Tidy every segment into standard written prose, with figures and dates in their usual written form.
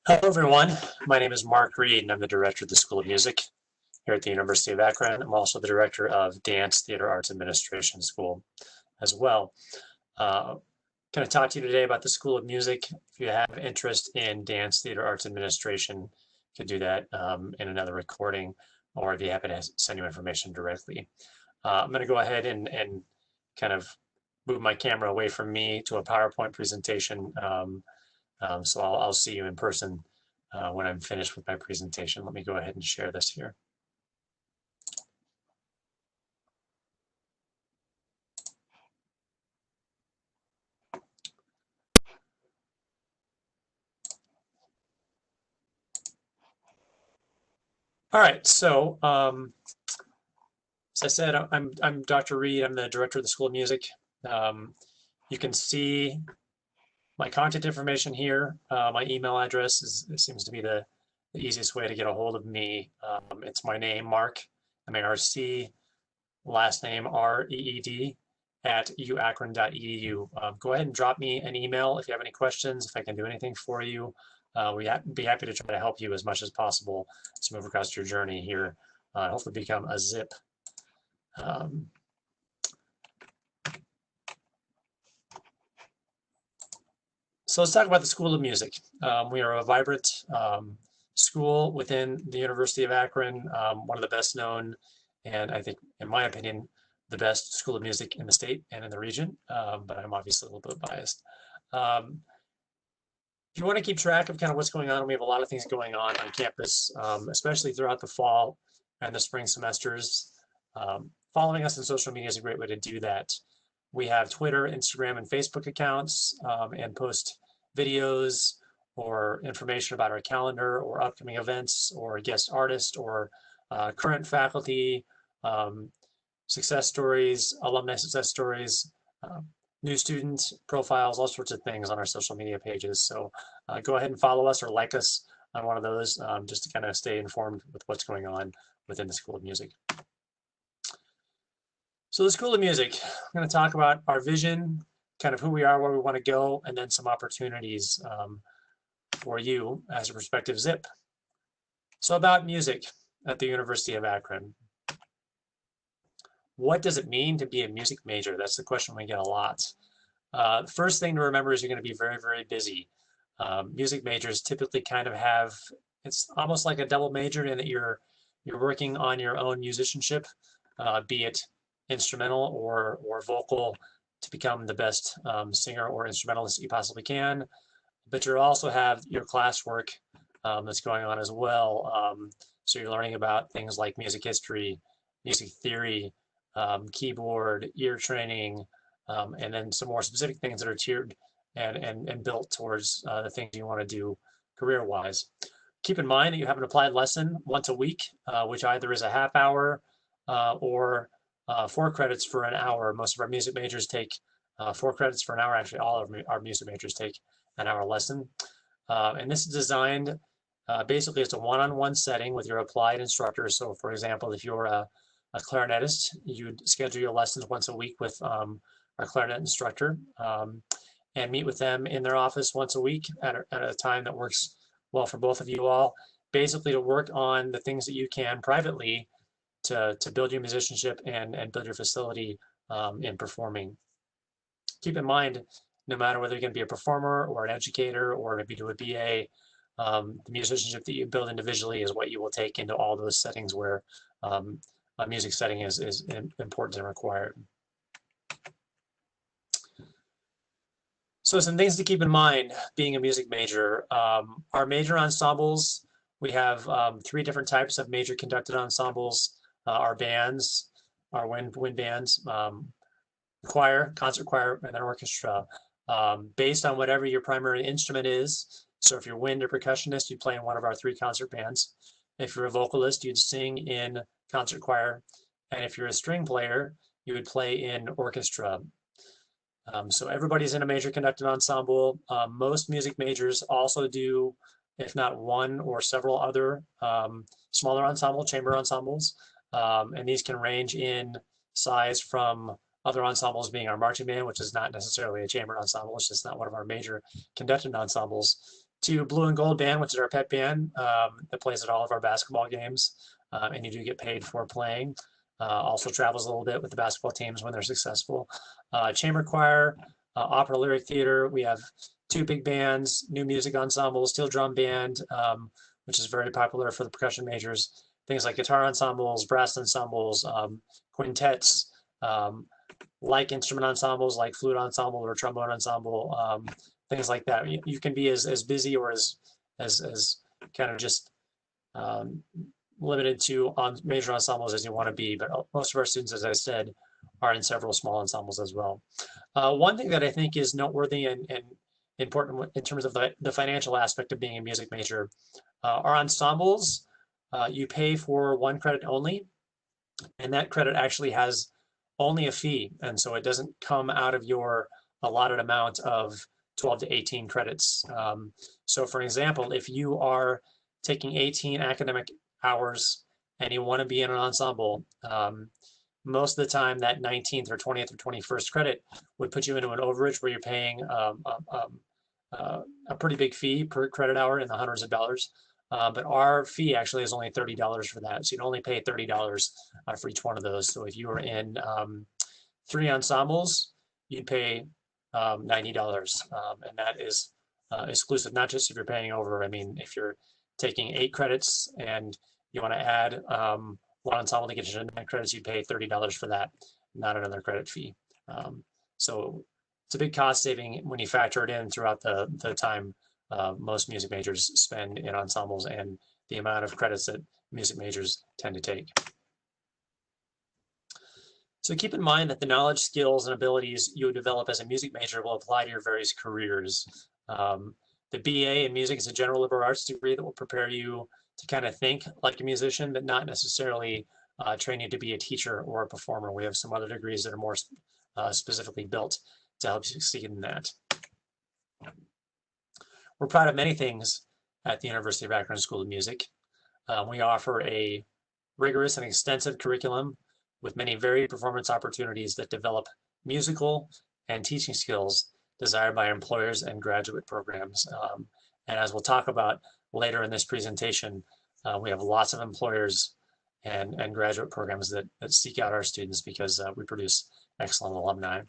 Hello, everyone. My name is Mark Reed, and I'm the director of the School of Music here at the University of Akron. I'm also the director of Dance, Theater, Arts Administration School as well. Going to talk to you today about the School of Music. If you have interest in Dance, Theater, Arts Administration, you can do that in another recording, or if you happen to send you information directly. I'm going to go ahead and kind of move my camera away from me to a PowerPoint presentation. So I'll see you in person when I'm finished with my presentation. Let me go ahead and share this here. All right, so as I said, I'm Dr. Reed. I'm the director of the School of Music. You can see my contact information here. My email address seems to be the easiest way to get a hold of me. It's my name, Mark, M-A-R-C, last name R-E-E-D, at uakron.edu. Go ahead and drop me an email if you have any questions, if I can do anything for you. We'd be happy to try to help you as much as possible to move across your journey here, hopefully become a zip. So let's talk about the School of Music. We are a vibrant school within the University of Akron, one of the best known, and I think, in my opinion, the best School of Music in the state and in the region, but I'm obviously a little bit biased. If you want to keep track of kind of what's going on, we have a lot of things going on campus, especially throughout the fall and the spring semesters. Following us on social media is a great way to do that. We have Twitter, Instagram, and Facebook accounts and post videos or information about our calendar or upcoming events or guest artists or current faculty, success stories, alumni success stories, new student profiles, all sorts of things on our social media pages. So go ahead and follow us or like us on one of those just to kind of stay informed with what's going on within the School of Music. So the School of Music, I'm going to talk about our vision, kind of who we are, where we want to go, and then some opportunities for you as a prospective zip. So about music at the University of Akron. What does it mean to be a music major? That's the question we get a lot. The first thing to remember is you're going to be very, very busy. Music majors typically kind of have, it's almost like a double major in that you're working on your own musicianship, be it instrumental or vocal, to become the best singer or instrumentalist you possibly can. But you also have your classwork that's going on as well. So you're learning about things like music history, music theory, keyboard, ear training, and then some more specific things that are tiered and built towards the things you want to do career-wise. Keep in mind that you have an applied lesson once a week, which either is a half hour or 4 credits for an hour. Most of our music majors take 4 credits for an hour. Actually, all of our music majors take an hour lesson. And this is designed basically as a one-on-one setting with your applied instructor. So for example, if you're a clarinetist, you'd schedule your lessons once a week with our clarinet instructor and meet with them in their office once a week at a time that works well for both of you all, basically to work on the things that you can privately to build your musicianship and build your facility in performing. Keep in mind, no matter whether you're going to be a performer or an educator or maybe do a BA, the musicianship that you build individually is what you will take into all those settings where a music setting is important and required. So some things to keep in mind being a music major. Our major ensembles, we have 3 different types of major conducted ensembles. Our bands, our wind bands, choir, concert choir, and then orchestra, based on whatever your primary instrument is. So if you're wind or percussionist, you play in one of our 3 concert bands. If you're a vocalist, you'd sing in concert choir. And if you're a string player, you would play in orchestra. So everybody's in a major conducted ensemble. Most music majors also do, if not one or several other smaller chamber ensembles. And these can range in size from other ensembles being our marching band, which is not necessarily a chamber ensemble, it's just not one of our major conducted ensembles, to Blue and Gold Band, which is our pet band that plays at all of our basketball games, and you do get paid for playing. Also travels a little bit with the basketball teams when they're successful. Chamber choir, opera lyric theater. We have two big bands, new music ensemble, steel drum band, which is very popular for the percussion majors. Things like guitar ensembles, brass ensembles, quintets, like instrument ensembles, like flute ensemble or trombone ensemble, things like that. You can be as busy or as kind of just limited to major ensembles as you want to be, but most of our students, as I said, are in several small ensembles as well. One thing that I think is noteworthy and important in terms of the financial aspect of being a music major, our ensembles, you pay for 1 credit only, and that credit actually has only a fee, and so it doesn't come out of your allotted amount of 12 to 18 credits. So for example, if you are taking 18 academic hours and you want to be in an ensemble, most of the time that 19th or 20th or 21st credit would put you into an overage where you're paying a pretty big fee per credit hour in the hundreds of dollars. But our fee actually is only $30 for that. So you'd only pay $30 for each one of those. So if you were in 3 ensembles, you'd pay $90. And that is exclusive, not just if you're paying over. I mean, if you're taking 8 credits and you want to add 1 ensemble to get you to 9 credits, you'd pay $30 for that, not another credit fee. So it's a big cost saving when you factor it in throughout the time most music majors spend in ensembles and the amount of credits that music majors tend to take. So keep in mind that the knowledge, skills, and abilities you develop as a music major will apply to your various careers. The BA in music is a general liberal arts degree that will prepare you to kind of think like a musician, but not necessarily train you to be a teacher or a performer. We have some other degrees that are more specifically built to help you succeed in that. We're proud of many things at the University of Akron School of Music. We offer a rigorous and extensive curriculum with many varied performance opportunities that develop musical and teaching skills desired by employers and graduate programs. And as we'll talk about later in this presentation, we have lots of employers and graduate programs that seek out our students because we produce excellent alumni.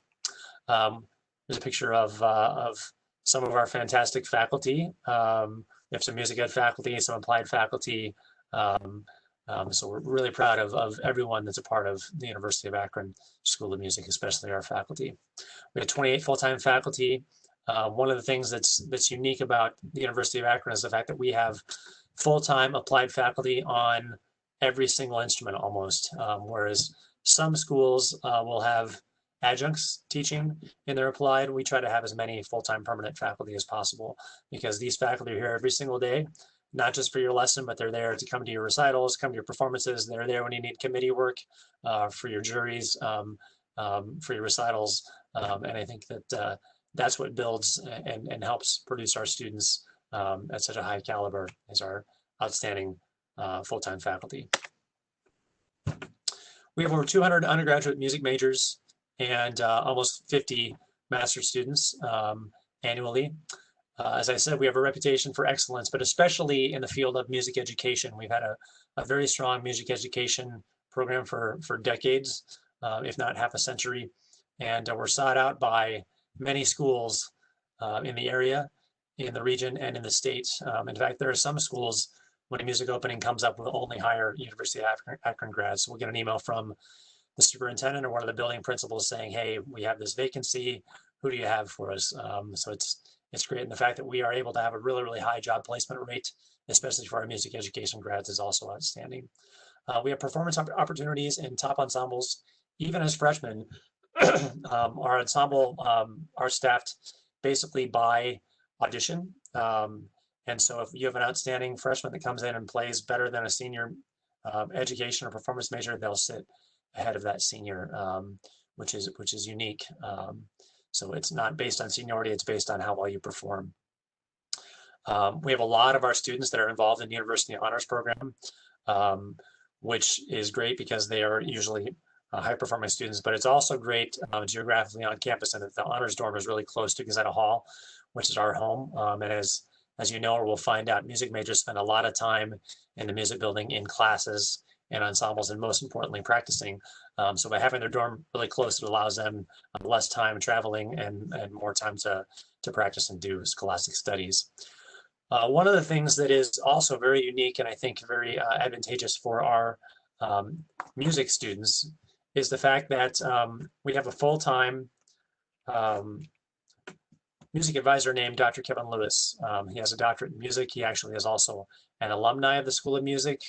There's a picture of some of our fantastic faculty. We have some music ed faculty, some applied faculty. So we're really proud of everyone that's a part of the University of Akron School of Music, especially our faculty. We have 28 full-time faculty. One of the things that's unique about the University of Akron is the fact that we have full-time applied faculty on every single instrument almost, whereas some schools will have adjuncts teaching in their applied. We try to have as many full-time permanent faculty as possible because these faculty are here every single day, not just for your lesson, but they're there to come to your recitals, come to your performances. They're there when you need committee work, for your juries, for your recitals. And I think that that's what builds and helps produce our students at such a high caliber as our outstanding full-time faculty. We have over 200 undergraduate music majors and almost 50 master's students annually. As I said, we have a reputation for excellence, but especially in the field of music education. We've had a very strong music education program for decades, if not half a century. And we're sought out by many schools in the area, in the region, and in the state. In fact, there are some schools, when a music opening comes up, will only hire University of Akron grads. So we'll get an email from the superintendent or one of the building principals saying, hey, we have this vacancy. Who do you have for us? So it's great. And the fact that we are able to have a really, really high job placement rate, especially for our music education grads, is also outstanding. We have performance opportunities in top ensembles. Even as freshmen, our ensemble are staffed basically by audition. And so if you have an outstanding freshman that comes in and plays better than a senior education or performance major, they'll sit ahead of that senior, which is unique. So it's not based on seniority, it's based on how well you perform. We have a lot of our students that are involved in the University Honors Program, which is great because they are usually high-performing students, but it's also great geographically on campus, and that the Honors Dorm is really close to Gazetta Hall, which is our home. And as as you know, or we'll find out, music majors spend a lot of time in the music building in classes and ensembles, and most importantly, practicing. So by having their dorm really close, it allows them less time traveling and more time to practice and do scholastic studies. One of the things that is also very unique and I think very advantageous for our music students is the fact that we have a full-time um, music advisor named Dr. Kevin Lewis. He has a doctorate in music. He actually is also an alumni of the School of Music.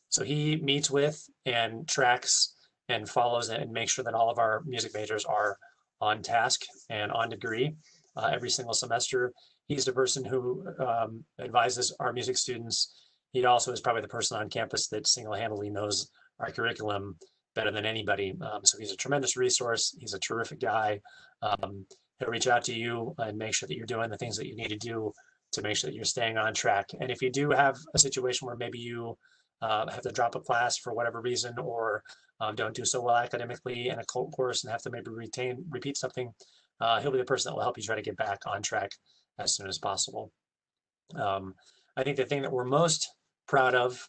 So he meets with and tracks and follows and makes sure that all of our music majors are on task and on degree every single semester. He's the person who advises our music students. He also is probably the person on campus that single-handedly knows our curriculum better than anybody. So he's a tremendous resource. He's a terrific guy. He'll reach out to you and make sure that you're doing the things that you need to do to make sure that you're staying on track. And if you do have a situation where maybe you have to drop a class for whatever reason, or don't do so well academically in a course and have to maybe repeat something, he'll be the person that will help you try to get back on track as soon as possible. I think the thing that we're most proud of,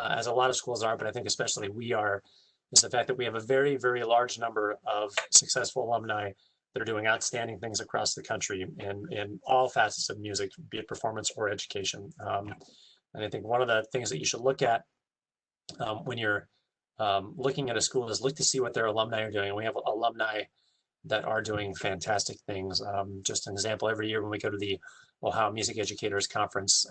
as a lot of schools are, but I think especially we are, is the fact that we have a very, very large number of successful alumni that are doing outstanding things across the country in all facets of music, be it performance or education. And I think one of the things that you should look at when you're looking at a school is look to see what their alumni are doing. And we have alumni that are doing fantastic things. Just an example, every year when we go to the Ohio Music Educators Conference,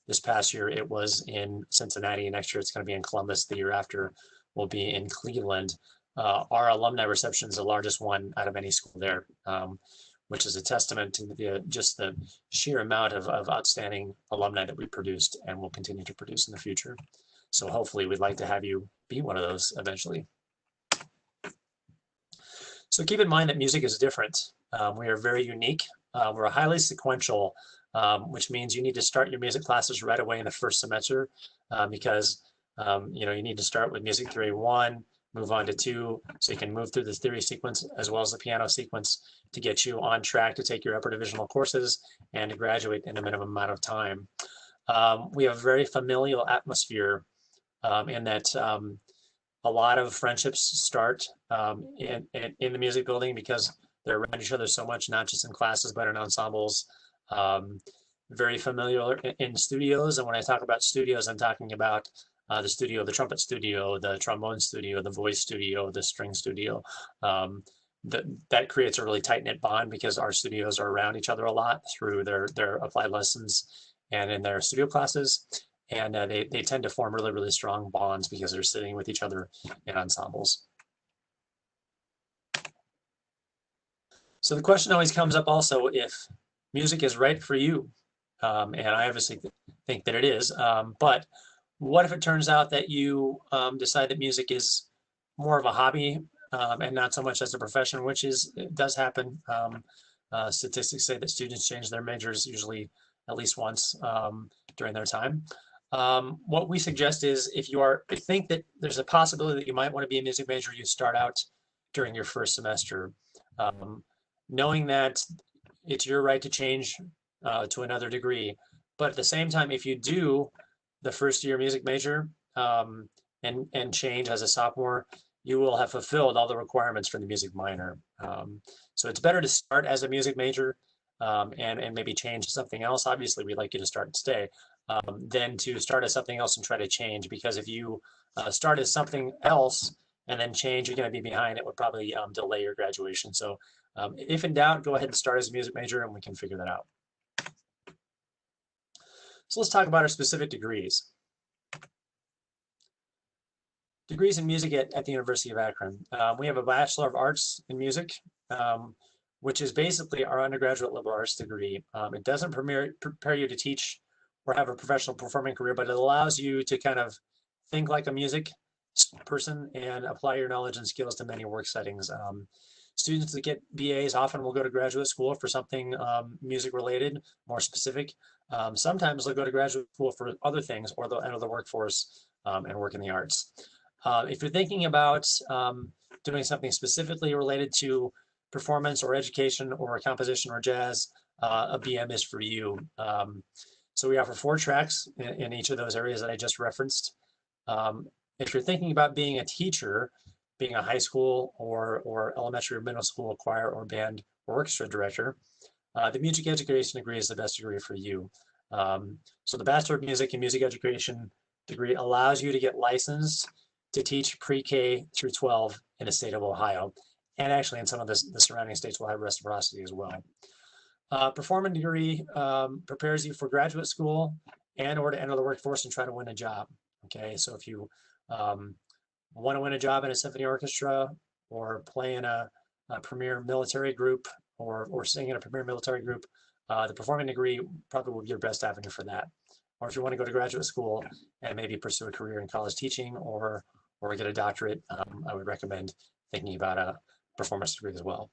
this past year it was in Cincinnati. Next year it's going to be in Columbus. The year after will be in Cleveland. Our alumni reception is the largest one out of any school there, which is a testament to just the sheer amount of outstanding alumni that we produced and will continue to produce in the future. So hopefully we'd like to have you be one of those eventually. So keep in mind that music is different. We are very unique. We're highly sequential, which means you need to start your music classes right away in the first semester because you need to start with music theory 1, move on to 2, so you can move through the theory sequence as well as the piano sequence to get you on track to take your upper divisional courses and to graduate in a minimum amount of time. We have a very familial atmosphere in that a lot of friendships start in the music building because they're around each other so much, not just in classes, but in ensembles. Very familiar in studios. And when I talk about studios, I'm talking about the studio, the trumpet studio, the trombone studio, the voice studio, the string studio. That creates a really tight-knit bond because our studios are around each other a lot through their applied lessons and in their studio classes. And they tend to form really, really strong bonds because they're sitting with each other in ensembles. So the question always comes up also if music is right for you. And I obviously think that it is. But what if it turns out that you decide that music is more of a hobby and not so much as a profession, which it does happen. Statistics say that students change their majors usually at least once during their time. What we suggest is if you think that there's a possibility that you might want to be a music major, you start out during your first semester, knowing that it's your right to change to another degree. But at the same time, if you do the first year music major and change as a sophomore, you will have fulfilled all the requirements for the music minor. So it's better to start as a music major and maybe change to something else. Obviously, we'd like you to start and stay, than to start as something else and try to change. Because if you start as something else and then change, you're going to be behind. It would probably delay your graduation. So if in doubt, go ahead and start as a music major and we can figure that out. So let's talk about our specific degrees. Degrees in music at the University of Akron. We have a Bachelor of Arts in Music, which is basically our undergraduate liberal arts degree. It doesn't prepare you to teach or have a professional performing career, but it allows you to kind of think like a music person and apply your knowledge and skills to many work settings. Students that get BAs often will go to graduate school for something music related, more specific. Sometimes they'll go to graduate school for other things, or they'll enter the workforce and work in the arts. If you're thinking about doing something specifically related to performance or education or composition or jazz, a BM is for you. So we offer 4 tracks in each of those areas that I just referenced. If you're thinking about being a teacher, being a high school or elementary or middle school choir or band or orchestra director, the music education degree is the best degree for you. So the Bachelor of Music and Music Education degree allows you to get licensed to teach pre-K through 12 in the state of Ohio. And actually in some of the surrounding states will have reciprocity as well. Performing degree prepares you for graduate school and or to enter the workforce and try to win a job. Okay, so if you want to win a job in a symphony orchestra or play in a premier military group or sing in a premier military group, the performing degree probably will be your best avenue for that. Or if you want to go to graduate school and maybe pursue a career in college teaching or get a doctorate, I would recommend thinking about a performance degree as well.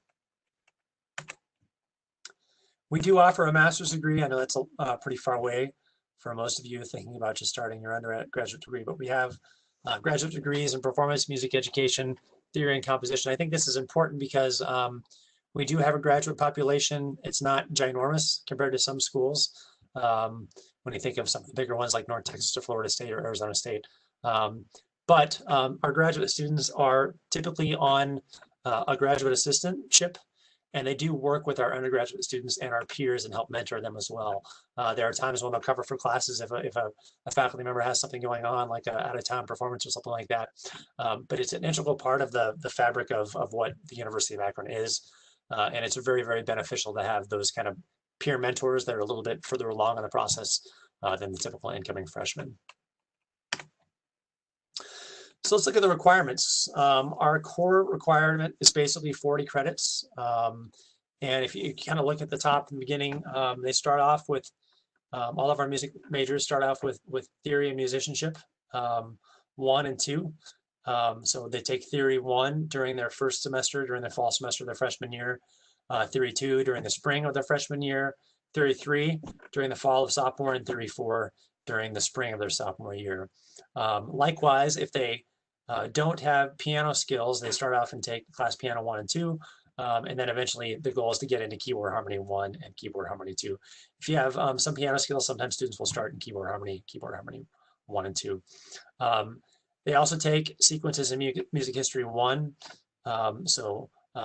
We do offer a master's degree. I know that's pretty far away for most of you thinking about just starting your undergraduate degree, but we have graduate degrees in performance, music education, theory, and composition. I think this is important because we do have a graduate population. It's not ginormous compared to some schools. When you think of some of the bigger ones like North Texas or Florida State or Arizona State. But our graduate students are typically on a graduate assistantship, and they do work with our undergraduate students and our peers and help mentor them as well. There are times when they'll cover for classes if a faculty member has something going on, like a out-of-town performance or something like that. But it's an integral part of the fabric of what the University of Akron is. And it's very, very beneficial to have those kind of peer mentors that are a little bit further along in the process than the typical incoming freshman. So let's look at the requirements. Our core requirement is basically 40 credits. And if you kind of look at the top in the beginning, they start off with, all of our music majors start off with theory and musicianship, 1 and 2. So they take theory 1 during their first semester, during their fall semester of their freshman year, theory 2 during the spring of their freshman year, theory 3 during the fall of sophomore, and theory 4 during the spring of their sophomore year. Likewise, if they don't have piano skills, they start off and take class piano 1 and 2, and then eventually the goal is to get into keyboard harmony 1 and keyboard harmony 2. If you have some piano skills, sometimes students will start in keyboard harmony 1 and 2. They also take sequences in music history 1,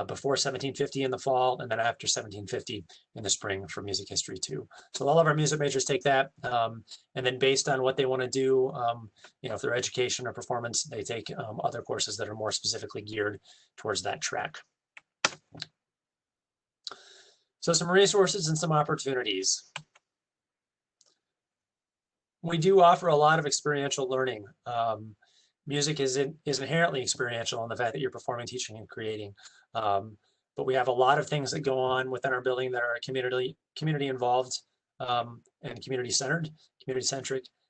before 1750 in the fall, and then after 1750 in the spring for music history 2. So all of our music majors take that, and then based on what they want to do, if they're education or performance, they take other courses that are more specifically geared towards that track. So some resources and some opportunities. We do offer a lot of experiential learning. Music is inherently experiential in the fact that you're performing, teaching, and creating. But we have a lot of things that go on within our building that are community involved and community centric,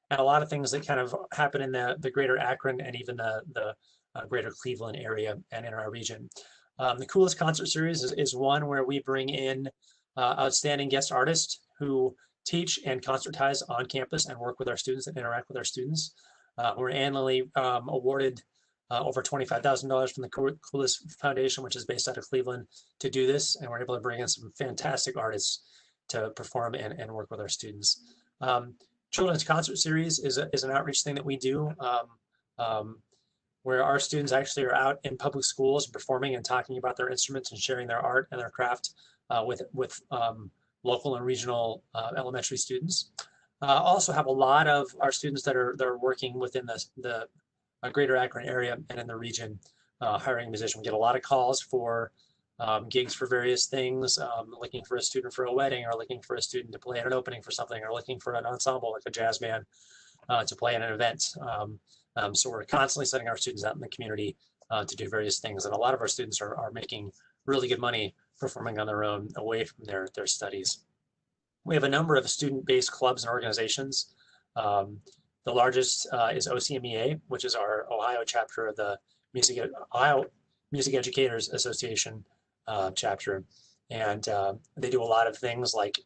and a lot of things that kind of happen in the greater Akron and even the greater Cleveland area and in our region. The Coolest Concert Series is one where we bring in outstanding guest artists who teach and concertize on campus and work with our students and interact with our students. We're annually awarded over $25,000 from the Coolest Foundation, which is based out of Cleveland, to do this, and we're able to bring in some fantastic artists to perform and work with our students. Children's Concert Series is an outreach thing that we do, where our students actually are out in public schools performing and talking about their instruments and sharing their art and their craft with local and regional elementary students. Also have a lot of our students that are working within the greater Akron area and in the region, hiring a musician. We get a lot of calls for gigs for various things, looking for a student for a wedding, or looking for a student to play at an opening for something, or looking for an ensemble like a jazz band to play at an event. So we're constantly sending our students out in the community to do various things, and a lot of our students are making really good money performing on their own away from their studies. We have a number of student-based clubs and organizations. The largest is OCMEA, which is our Ohio chapter of the Ohio Music Educators Association chapter. And they do a lot of things like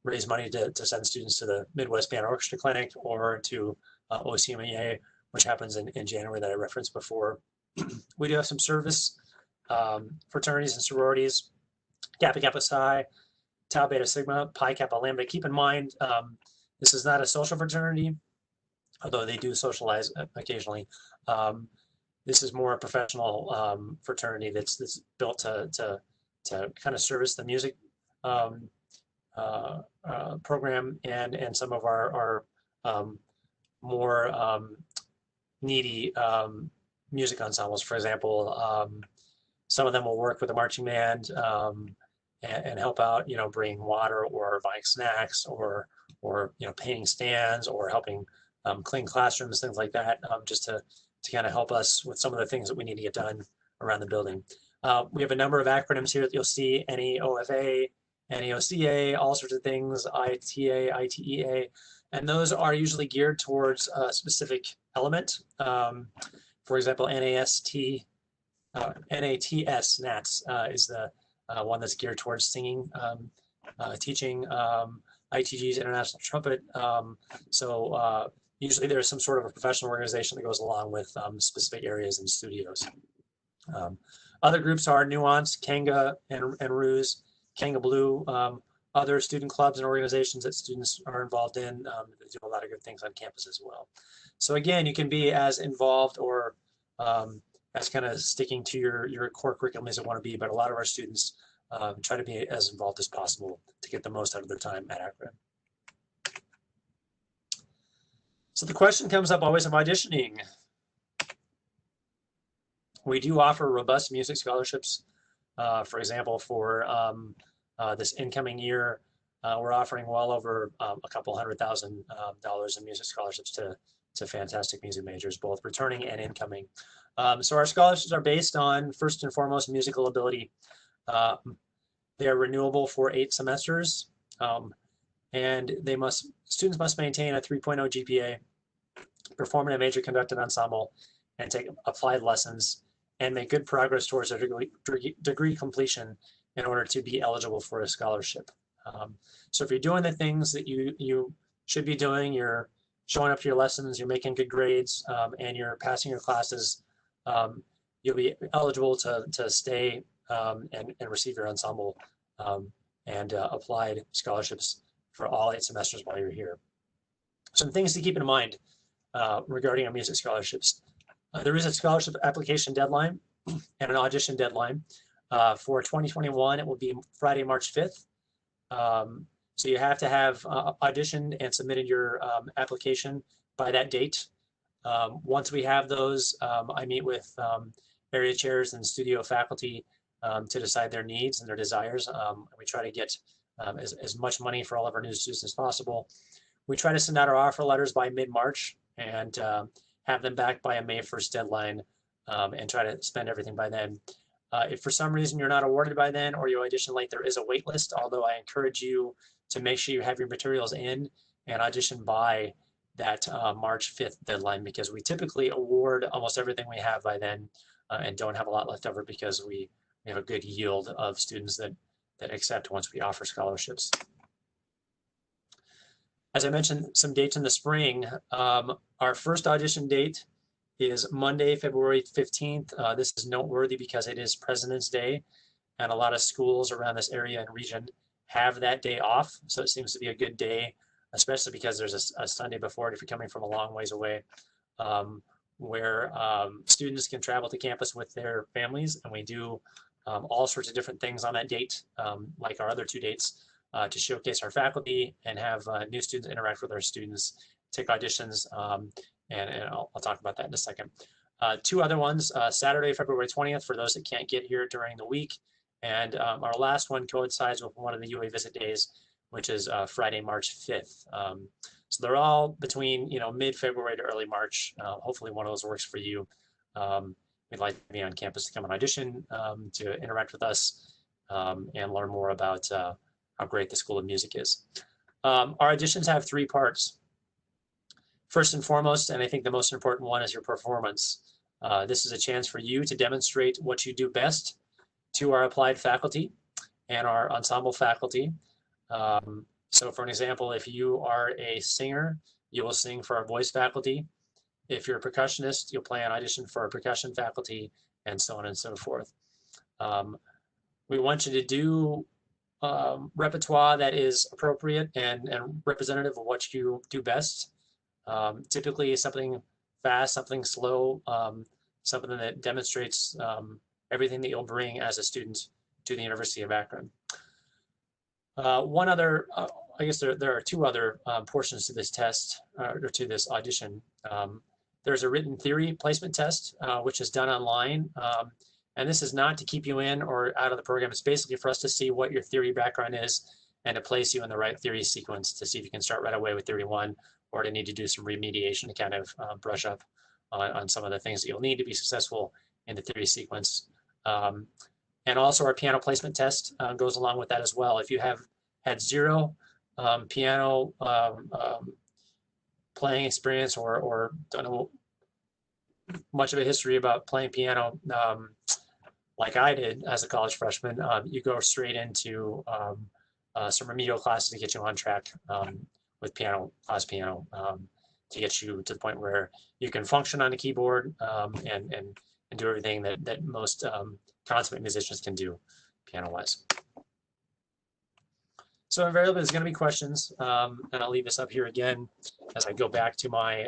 raise money to send students to the Midwest Band Orchestra Clinic or to OCMEA, which happens in January that I referenced before. We do have some service fraternities and sororities, Kappa Kappa Psi, Tau Beta Sigma, Pi Kappa Lambda. Keep in mind, this is not a social fraternity, although they do socialize occasionally. This is more a professional fraternity that's built to kind of service the music program and some of our more needy music ensembles. For example, some of them will work with a marching band and help out, bringing water or buying snacks or painting stands or helping clean classrooms, things like that, just to kind of help us with some of the things that we need to get done around the building. We have a number of acronyms here that you'll see: NEOFA, NEOCA, all sorts of things, ITA, ITEA, and those are usually geared towards a specific element. For example, NATS, NATS is the one that's geared towards singing, teaching. ITG's International Trumpet. So usually there's some sort of a professional organization that goes along with specific areas and studios. Other groups are Nuance, Kanga, and Ruse, Kanga Blue, other student clubs and organizations that students are involved in that do a lot of good things on campus as well. So again, you can be as involved or as kind of sticking to your core curriculum as you want to be, but a lot of our students try to be as involved as possible to get the most out of their time at Akron. So the question comes up always in auditioning. We do offer robust music scholarships. For example, for this incoming year, we're offering well over a couple $100,000 in music scholarships to fantastic music majors, both returning and incoming. So our scholarships are based on, first and foremost, musical ability. They are renewable for 8 semesters, and students must maintain a 3.0 GPA, perform in a major conducted ensemble, and take applied lessons, and make good progress towards a degree completion in order to be eligible for a scholarship. So if you're doing the things that you should be doing, you're showing up to your lessons, you're making good grades, and you're passing your classes, you'll be eligible to stay and receive your ensemble and applied scholarships for all 8 semesters while you're here. Some things to keep in mind regarding our music scholarships. There is a scholarship application deadline and an audition deadline. For 2021, it will be Friday, March 5th. So you have to have auditioned and submitted your application by that date. Once we have those, I meet with area chairs and studio faculty to decide their needs and their desires. We try to get as much money for all of our new students as possible. We try to send out our offer letters by mid-March and have them back by a May 1st deadline and try to spend everything by then. If for some reason you're not awarded by then or you audition late, there is a wait list, although I encourage you to make sure you have your materials in and audition by that March 5th deadline, because we typically award almost everything we have by then and don't have a lot left over because we have a good yield of students that accept once we offer scholarships. As I mentioned, some dates in the spring. Our first audition date is Monday, February 15th. This is noteworthy because it is President's Day, and a lot of schools around this area and region have that day off. So it seems to be a good day, especially because there's a Sunday before it if you're coming from a long ways away, where students can travel to campus with their families, and we do all sorts of different things on that date, like our other 2 dates, to showcase our faculty and have new students interact with our students, take auditions, and I'll talk about that in a second. 2 other ones, Saturday, February 20th, for those that can't get here during the week, and our last one coincides with one of the UA visit days, which is Friday, March 5th. So they're all between mid-February to early March. Hopefully one of those works for you. We'd like to be on campus to come and audition, to interact with us, and learn more about how great the School of Music is. Our auditions have 3 parts. First and foremost, and I think the most important one, is your performance. This is a chance for you to demonstrate what you do best to our applied faculty and our ensemble faculty. So for an example, if you are a singer, you will sing for our voice faculty. If you're a percussionist, you'll play on audition for our percussion faculty, and so on and so forth. We want you to do repertoire that is appropriate and representative of what you do best. Typically something fast, something slow, something that demonstrates everything that you'll bring as a student to the University of Akron. One other, I guess there are two other portions to this test, or to this audition. There's a written theory placement test, which is done online. And this is not to keep you in or out of the program. It's basically for us to see what your theory background is and to place you in the right theory sequence to see if you can start right away with theory one, or to need to do some remediation to kind of brush up on some of the things that you'll need to be successful in the theory sequence. And also our piano placement test goes along with that as well. If you have had zero piano playing experience or don't know much of a history about playing piano, like I did as a college freshman, you go straight into some remedial classes to get you on track with class piano, to get you to the point where you can function on a keyboard and do everything that most consummate musicians can do piano-wise. So invariably there's going to be questions, and I'll leave this up here again as I go back to my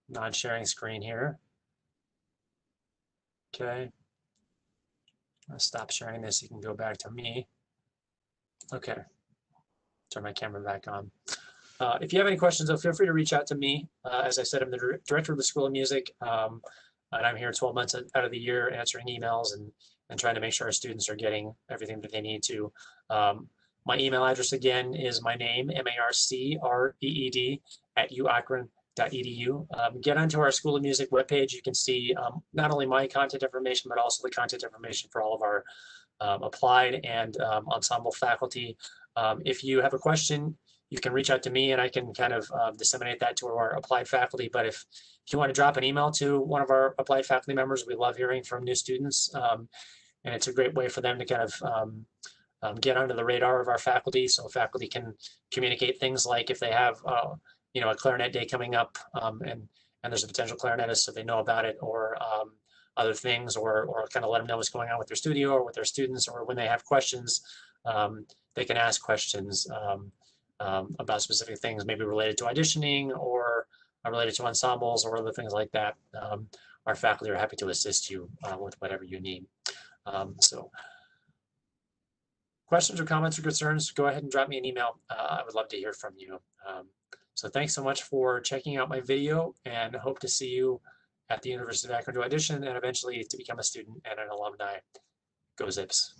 non-sharing screen here. Okay. I'll stop sharing this. You can go back to me. Okay. Turn my camera back on. If you have any questions, though, feel free to reach out to me. As I said, I'm the director of the School of Music, and I'm here 12 months out of the year answering emails and trying to make sure our students are getting everything that they need to. My email address, again, is my name, MARCREED, @uakron.edu. Get onto our School of Music webpage. You can see not only my contact information, but also the contact information for all of our applied and ensemble faculty. If you have a question, you can reach out to me and I can kind of disseminate that to our applied faculty. But if you want to drop an email to one of our applied faculty members, we love hearing from new students. And it's a great way for them to kind of get under the radar of our faculty, so faculty can communicate things like if they have you know, a clarinet day coming up, and there's a potential clarinetist, so they know about it, or other things, or kind of let them know what's going on with their studio or with their students, or when they have questions, they can ask questions about specific things, maybe related to auditioning or related to ensembles or other things like that. Our faculty are happy to assist you with whatever you need. So questions or comments or concerns, go ahead and drop me an email. I would love to hear from you. So thanks so much for checking out my video, and hope to see you at the University of Akron to audition and eventually to become a student and an alumni. Go Zips.